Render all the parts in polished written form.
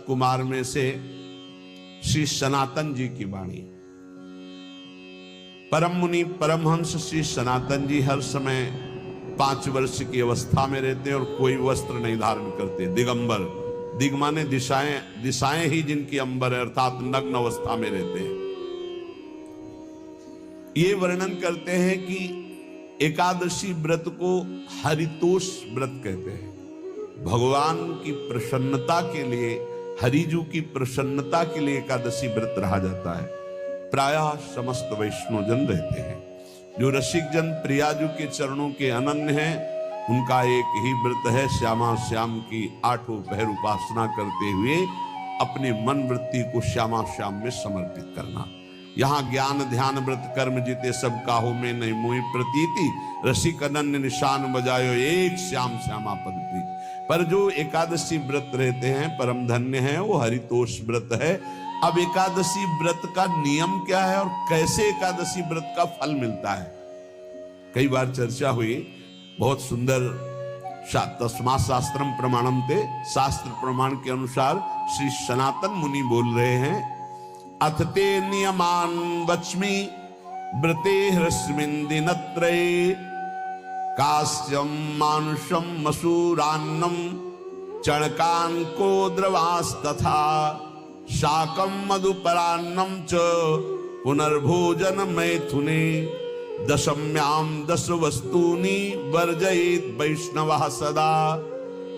कुमार में से श्री सनातन जी की वाणी। परम मुनि परमहंस श्री सनातन जी हर समय 5 वर्ष की अवस्था में रहते और कोई वस्त्र नहीं धारण करते, दिगंबर। दिग माने दिशाएं, दिशाएं ही जिनकी अंबर है, अर्थात नग्न अवस्था में रहते हैं। ये वर्णन करते हैं कि एकादशी व्रत को हरितोष व्रत कहते हैं। भगवान की प्रसन्नता के लिए, हरिजू की प्रसन्नता के लिए एकादशी व्रत रहा जाता है। प्रायः समस्त वैष्णव जन रहते हैं। जो रसिक जन प्रियाजू के चरणों के अनन्य हैं, उनका एक ही व्रत है, श्यामा श्याम की 8 पहर उपासना करते हुए अपने मन वृत्ति को श्यामा श्याम में समर्पित करना। यहाँ ज्ञान ध्यान व्रत कर्म जीते सब काहू में नहीं मोहि प्रतीति, रसिक अनन्य निशान बजायो एक श्याम श्यामा पद प्रीति। पर जो एकादशी व्रत रहते हैं परम धन्य है, वो हरितोष व्रत है। अब एकादशी व्रत का नियम क्या है और कैसे एकादशी व्रत का फल मिलता है, कई बार चर्चा हुई। बहुत सुंदर तस्मात् शास्त्रम प्रमाणम ते, शास्त्र प्रमाण के अनुसार श्री सनातन मुनि बोल रहे हैं, अथ ते नियमान वच्मि व्रते ह्रस्मिन् दिनत्रये, कास्यम मानुषम मसूरान्नम चणकान को द्रवास तथा, शाकम मधुपरान्नम च पुनर्भोजन मैथुने, दशम्याम 10 वस्तूनि वर्जयेत वैष्णवः सदा।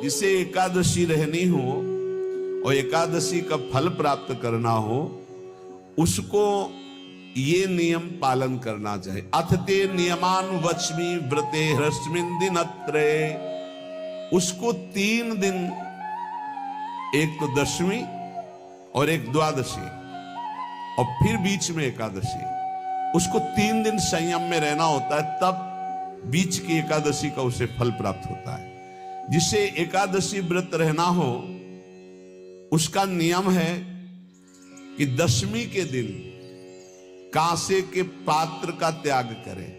जिसे एकादशी रहनी हो और एकादशी का फल प्राप्त करना हो, उसको ये नियम पालन करना चाहिए। अथ ते नियमान वच्मि व्रते ह्रस्मिन् दिनत्रये, उसको 3 दिन, एक तो दशमी और एक द्वादशी और फिर बीच में एकादशी, उसको 3 दिन संयम में रहना होता है, तब बीच की एकादशी का उसे फल प्राप्त होता है। जिसे एकादशी व्रत रहना हो, उसका नियम है कि दशमी के दिन कांसे के पात्र का त्याग करें।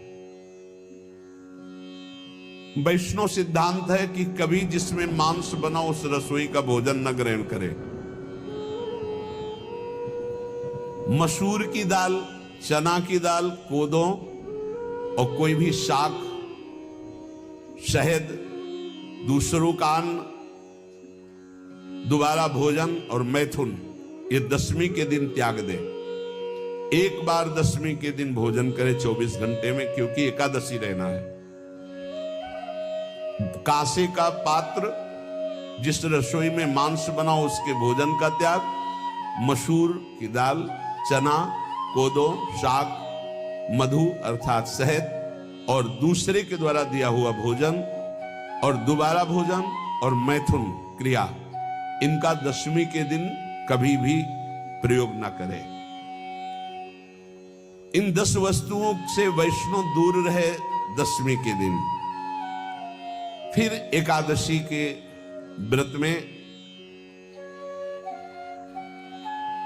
वैष्णव सिद्धांत है कि कभी जिसमें मांस बना उस रसोई का भोजन न ग्रहण करे। मसूर की दाल, चना की दाल, कोदों और कोई भी शाक, शहद, दूसरों का अन्न, दोबारा भोजन और मैथुन, ये दशमी के दिन त्याग दे। एक बार दशमी के दिन भोजन करे 24 घंटे में, क्योंकि एकादशी रहना है। कांसे का पात्र, जिस रसोई में मांस बना उसके भोजन का त्याग, मसूर की दाल, चना, कोदो, शाक, मधु अर्थात शहद और दूसरे के द्वारा दिया हुआ भोजन और दोबारा भोजन और मैथुन क्रिया, इनका दशमी के दिन कभी भी प्रयोग न करें। इन 10 वस्तुओं से वैष्णव दूर रहे दशमी के दिन। फिर एकादशी के व्रत में,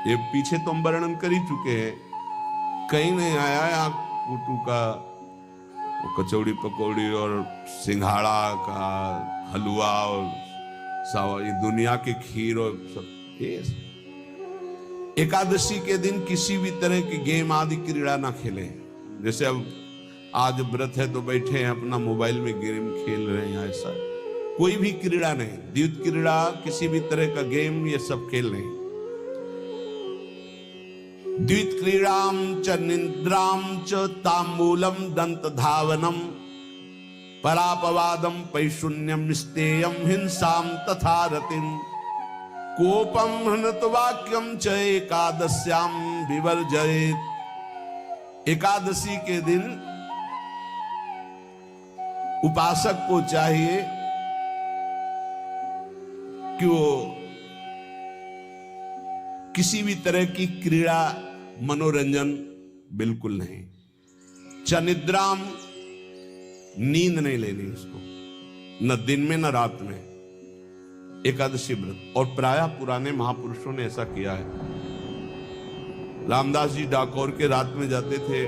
ये पीछे तो हम वर्णन कर ही चुके हैं, कहीं नहीं आया यहाँ कुटू का कचौड़ी पकौड़ी और सिंघाड़ा का हलवा और सावा, ये दुनिया की खीर और सब। एकादशी के दिन किसी भी तरह की गेम आदि क्रीड़ा ना खेलें। जैसे अब आज व्रत है तो बैठे हैं अपना मोबाइल में गेम खेल रहे हैं, ऐसा कोई भी क्रीड़ा नहीं। द्वैत क्रीड़ा, किसी भी तरह का गेम, ये सब खेल नहीं। द्वैत क्रीड़ाम च निद्राम च तांबूलम दंत धावनम, परापवादम पैशून्यम स्तेयम हिंसाम तथा रतिम, कोपम हृतवाक्यम च एकादश्याम विवर्जयेत्। एकादशी के दिन उपासक को चाहिए कि वो किसी भी तरह की क्रीड़ा, मनोरंजन बिल्कुल नहीं। चनिद्राम, नींद नहीं लेनी उसको, न दिन में न रात में। एकादशी व्रत, और प्रायः पुराने महापुरुषों ने ऐसा किया है। रामदास जी डाकोर के रात में जाते थे,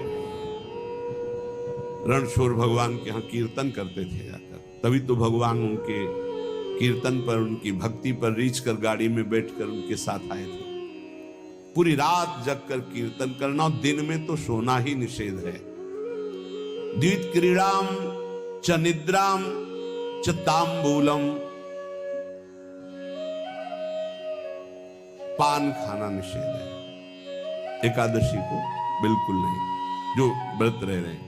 रणछोड़ भगवान के यहाँ कीर्तन करते थे जाकर, तभी तो भगवान उनके कीर्तन पर, उनकी भक्ति पर रीछ कर गाड़ी में बैठकर उनके साथ आए थे। पूरी रात जगकर कीर्तन करना, और दिन में तो सोना ही निषेध है। द्वित क्रीड़ाम च निद्राम च तांबूलम, पान खाना निषेध है एकादशी को, बिल्कुल नहीं, जो व्रत रह रहे हैं।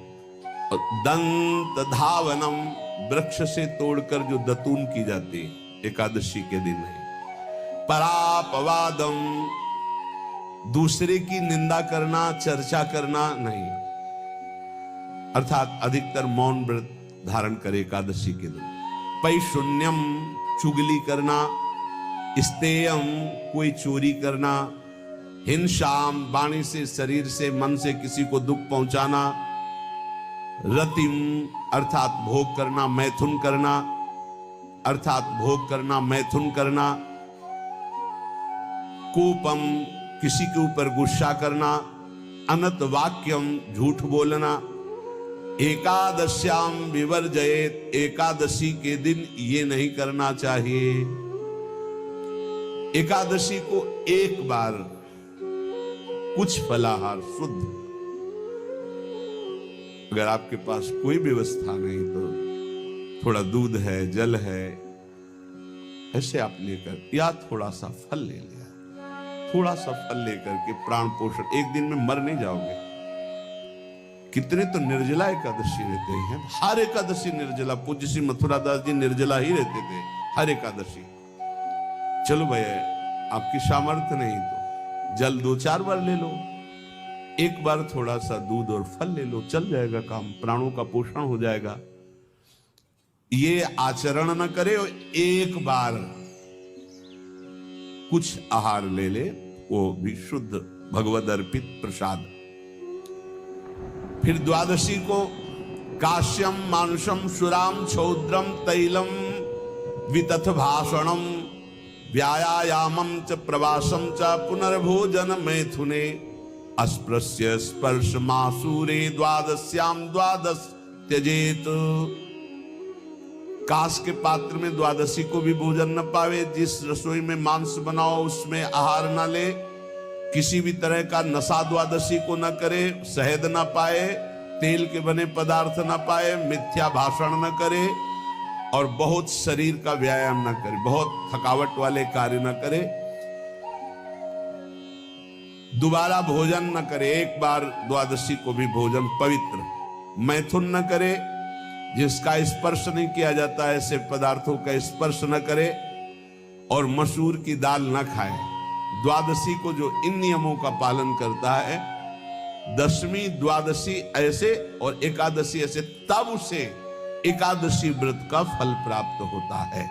और दंत धावनम, वृक्ष से तोड़कर जो दतून की जाती है एकादशी के दिन नहीं। परापवादम, दूसरे की निंदा करना, चर्चा करना नहीं, अर्थात अधिकतर मौन व्रत धारण करे एकादशी के दिन। पैशून्यम, चुगली करना। स्तेयम, कोई चोरी करना। हिंसाम, वाणी से, शरीर से, मन से किसी को दुख पहुंचाना। रतिम, अर्थात भोग करना, मैथुन करना, अर्थात भोग करना, मैथुन करना। कूपम, किसी के ऊपर गुस्सा करना। अनत वाक्यम, झूठ बोलना। एकादश्याम विवर्जयेत, एकादशी के दिन ये नहीं करना चाहिए। एकादशी को एक बार कुछ फलाहार शुद्ध, अगर आपके पास कोई व्यवस्था नहीं तो थोड़ा दूध है, जल है, ऐसे आप लेकर, या थोड़ा सा फल ले लिया, थोड़ा सा फल लेकर के प्राण पोषण, एक दिन में मर नहीं जाओगे। कितने तो निर्जला एकादशी रहते हैं, हर एकादशी निर्जला। पूज्य श्री मथुरा दास जी निर्जला ही रहते थे हर एकादशी। चलो भैया, आपकी सामर्थ्य नहीं तो जल 2-4 बार ले लो, एक बार थोड़ा सा दूध और फल ले लो, चल जाएगा काम, प्राणों का पोषण हो जाएगा। ये आचरण न करे और एक बार कुछ आहार ले ले, वो भी शुद्ध भगवद अर्पित प्रसाद। फिर द्वादशी को काश्यम मानुषम सुराम छौद्रम तैलम वितथ भाषणम व्यायामम च प्रवासम च पुनर्भोजन मैथुने अस्पृश्य स्पर्श मासूरे द्वादश्याम द्वादश त्यजेत। कांस के पात्र में द्वादशी को भी भोजन न पावे। जिस रसोई में मांस बनाओ उसमें आहार न ले। किसी भी तरह का नशा द्वादशी को न करे। शहद न पाए, तेल के बने पदार्थ न पाए, मिथ्या भाषण न करे और बहुत शरीर का व्यायाम न करे, बहुत थकावट वाले कार्य न करे। दोबारा भोजन न करे, एक बार द्वादशी को भी भोजन पवित्र। मैथुन न करे, जिसका स्पर्श नहीं किया जाता है ऐसे पदार्थों का स्पर्श न करे, और मसूर की दाल न खाए। द्वादशी को जो इन नियमों का पालन करता है, दशमी द्वादशी ऐसे और एकादशी ऐसे, तब उसे एकादशी व्रत का फल प्राप्त होता है।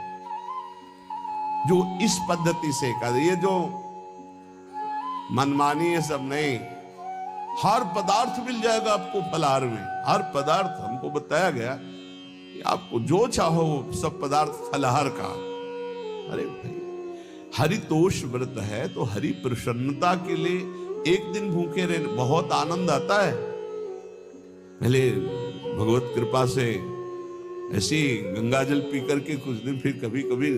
जो इस पद्धति से ये जो मनमानी है सब नहीं, हर पदार्थ मिल जाएगा आपको फलाहार में। हर पदार्थ हमको बताया गया कि आपको जो चाहो सब पदार्थ फलाहार का। अरे भाई, हरितोष व्रत है तो हरि प्रसन्नता के लिए एक दिन भूखे रहने बहुत आनंद आता है। पहले भगवत कृपा से ऐसी गंगा जल पी करके कुछ दिन, फिर कभी कभी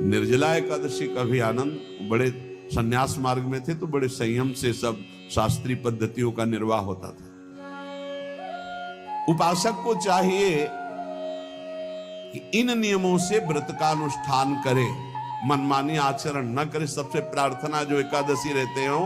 निर्जला एकादशी का भी आनंद। बड़े संन्यास मार्ग में थे तो बड़े संयम से सब शास्त्रीय पद्धतियों का निर्वाह होता था। उपासक को चाहिए कि इन नियमों से व्रत का अनुष्ठान करे, मनमानी आचरण न करे। सबसे प्रार्थना जो एकादशी रहते हो,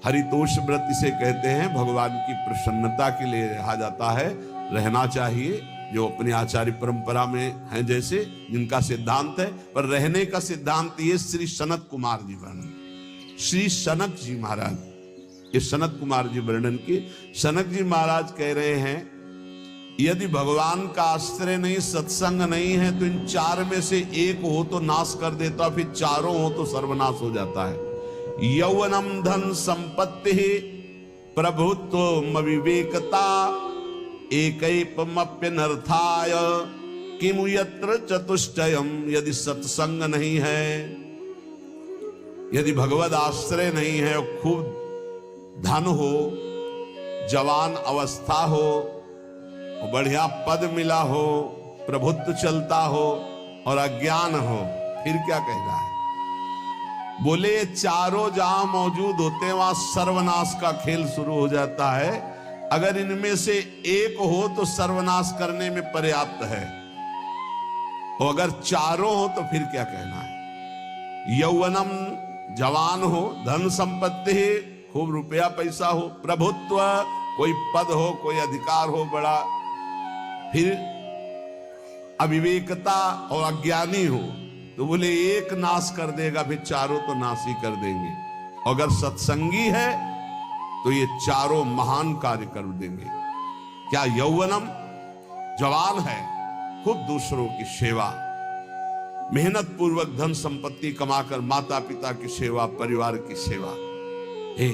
हरितोष व्रत इसे कहते हैं, भगवान की प्रसन्नता के लिए रहा जाता है, रहना चाहिए। जो अपनी आचार्य परंपरा में हैं जैसे, जिनका सिद्धांत है, पर रहने का सिद्धांत ये श्री सनत कुमार जी वर्णन, श्री सनक जी महाराज, ये सनत कुमार जी वर्णन की। सनक जी महाराज कह रहे हैं, यदि भगवान का आश्रय नहीं, सत्संग नहीं है, तो इन चार में से एक हो तो नाश कर देता, फिर चारों हो तो सर्वनाश हो जाता है। यौवनम धन संपत्ति प्रभुत्व विवेकता एकैपमप्यनर्थाय किमु यत्र चतुष्टयम। यदि सत्संग नहीं है, यदि भगवद आश्रय नहीं है, खूब धन हो, जवान अवस्था हो, बढ़िया पद मिला हो, प्रभुत्व चलता हो, और अज्ञान हो, फिर क्या कहना है? बोले ये चारों जहां मौजूद होते हैं वहां सर्वनाश का खेल शुरू हो जाता है। अगर इनमें से एक हो तो सर्वनाश करने में पर्याप्त है, और अगर चारों हो तो फिर क्या कहना है? यौवनम, जवान हो, धन संपत्ति, खूब रुपया पैसा हो, प्रभुत्व, कोई पद हो, कोई अधिकार हो बड़ा, फिर अविवेकता और अज्ञानी हो, तो बोले एक नाश कर देगा, फिर चारों तो नाश ही कर देंगे। अगर सत्संगी है तो ये चारों महान कार्य कर देंगे। क्या यौवनम, जवान है, खूब दूसरों की सेवा, मेहनत पूर्वक धन संपत्ति कमाकर माता पिता की सेवा, परिवार की सेवा, हे